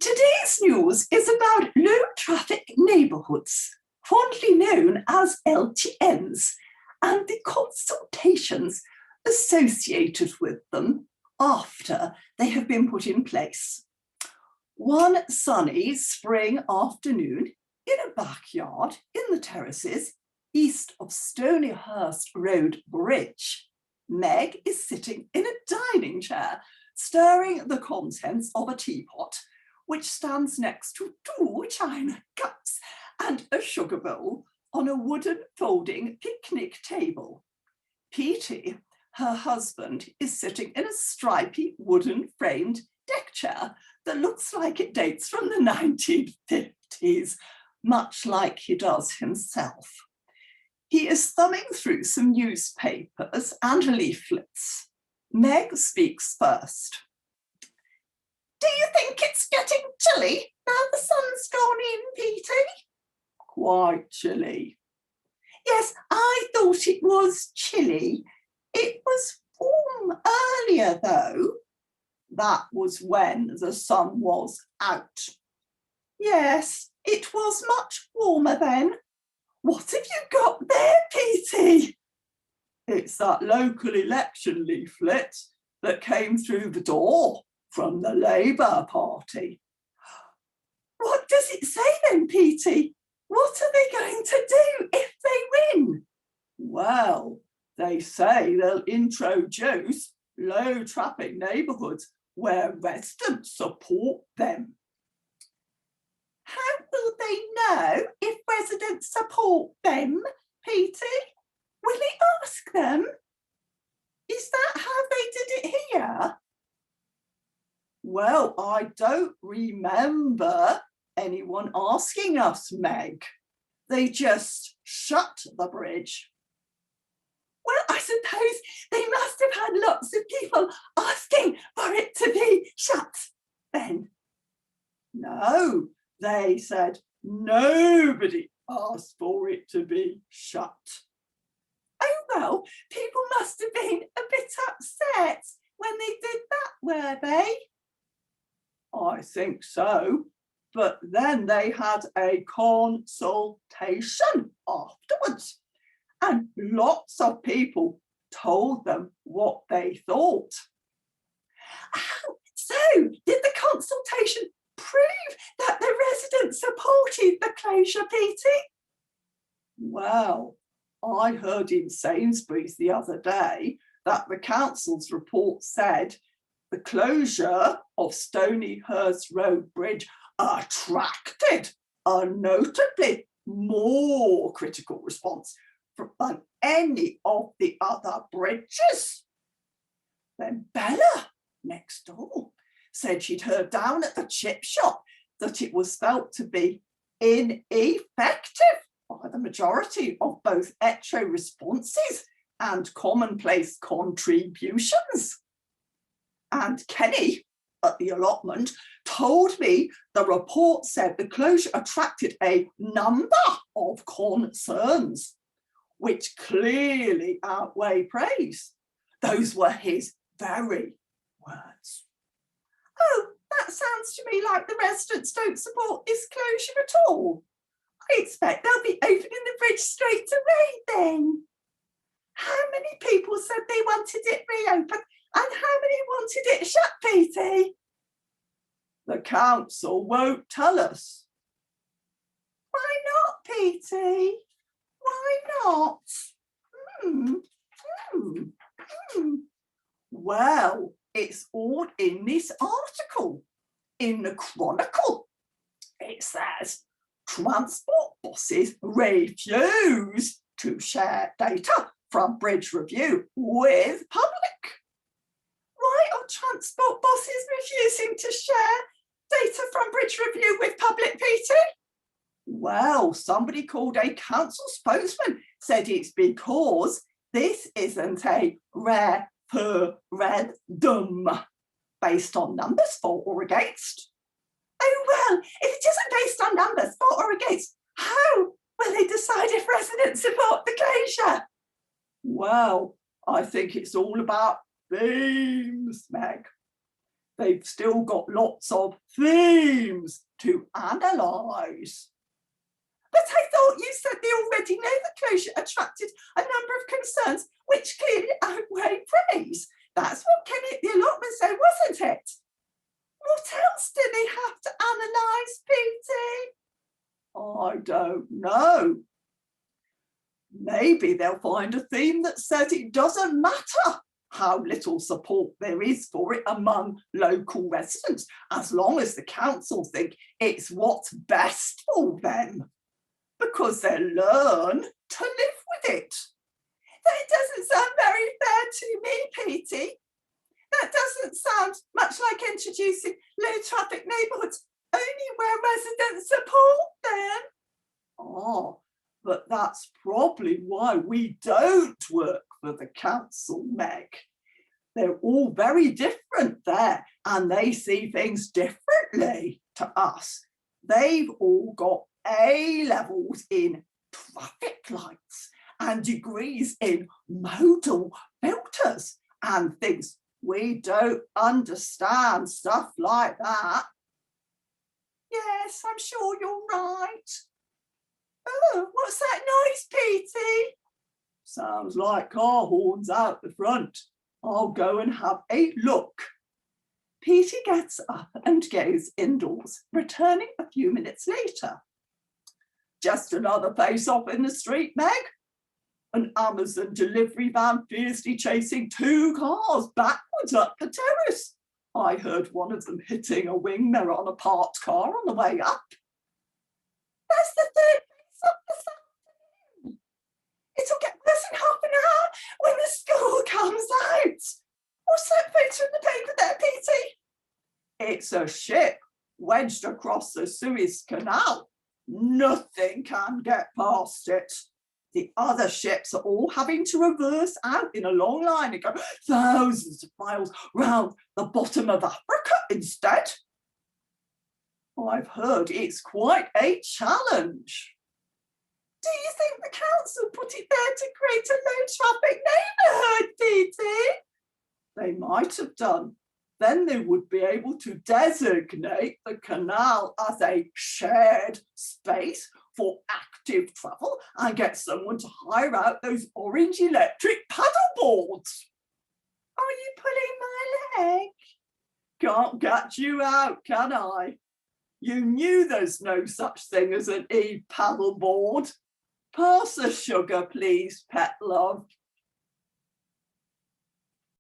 Today's news is about low traffic neighbourhoods, fondly known as LTNs, and the consultations associated with them after they have been put in place. One sunny spring afternoon in a backyard in the terraces east of Stonyhurst Road Bridge, Meg is sitting in a dining chair, stirring the contents of a teapot, which stands next to 2 china cups and a sugar bowl on a wooden folding picnic table. Petey, her husband, is sitting in a stripy wooden framed deck chair that looks like it dates from the 1950s, much like he does himself. He is thumbing through some newspapers and leaflets. Meg speaks first. Do you think it's getting chilly now the sun's gone in, Petey? Quite chilly. Yes, I thought it was chilly. It was warm earlier, though. That was when the sun was out. Yes, it was much warmer then. What have you got there, Petey? It's that local election leaflet that came through the door from the Labour Party. What does it say then, Petey? What are they going to do if they win? Well, they say they'll introduce low traffic neighbourhoods where residents support them. How will they know if residents support them, Petey? Will he ask them? Is that how they did it here? Well, I don't remember anyone asking us, Meg. They just shut the bridge. Well, I suppose they must have had lots of people asking for it to be shut then. No, they said nobody asked for it to be shut. Oh, well, people must have been a bit upset when they did that, were they? I think so, but then they had a consultation afterwards, and lots of people told them what they thought. Oh, so did the consultation prove that the residents supported the closure, Petey? Well, I heard in Sainsbury's the other day that the council's report said the closure of Stonyhurst Road Bridge attracted a notably more critical response than any of the other bridges. Then Bella, next door, said she'd heard down at the chip shop that it was felt to be ineffective by the majority of both echo responses and commonplace contributions. And Kenny, at the allotment, told me the report said the closure attracted a number of concerns, which clearly outweigh praise. Those were his very words. Oh, that sounds to me like the residents don't support this closure at all. I expect they'll be opening the bridge straight away then. How many people said they wanted it reopened and how many wanted it shut, Petey? The council won't tell us. Why not, Petey? Why not? Well, it's all in this article. In the Chronicle, it says transport bosses refuse to share data from Bridge Review with public. Why are transport bosses refusing to share data from Bridge Review with public, Petey? Well, somebody called a council spokesman said it's because this isn't a referendum based on numbers for or against. Oh, well, if it isn't based on numbers for or against, how will they decide if residents support the closure? Well, I think it's all about themes, Meg. they've still got lots of themes to analyse. But I thought you said they already know the closure attracted a number of concerns which clearly outweigh praise. That's what came at the allotment, so wasn't it? What else do they have to analyse, Petey? I don't know. Maybe they'll find a theme that says it doesn't matter how little support there is for it among local residents, as long as the council think it's what's best for them, because they'll learn to live with it. That doesn't sound very fair to me, Petey. That doesn't sound much like introducing low traffic neighbourhoods only where residents support them. Oh, but that's probably why we don't work for the council, Meg. They're all very different there, and they see things differently to us. They've all got A levels in traffic lights and degrees in modal filters and things. We don't understand stuff like that. Yes, I'm sure you're right. Oh, what's that noise, Petey? Sounds like car horns out the front. I'll go and have a look. Petey gets up and goes indoors, returning a few minutes later. Just another face-off in the street, Meg. An Amazon delivery van fiercely chasing two cars backwards up the terrace. I heard one of them hitting a wing mirror on a parked car on the way up. That's the third face-off this afternoon. It'll get worse in half an hour when the school comes out. What's that picture in the paper there, Petey? It's a ship wedged across the Suez Canal. Nothing can get past it. The other ships are all having to reverse out in a long line and go thousands of miles round the bottom of Africa instead. I've heard it's quite a challenge. Do you think the council put it there to create a low-traffic neighbourhood, Petey? They might have done. Then they would be able to designate the canal as a shared space for active travel and get someone to hire out those orange electric paddle boards. Are you pulling my leg? Can't catch you out, can I? You knew there's no such thing as an e-paddle board. Pass the sugar, please, pet love.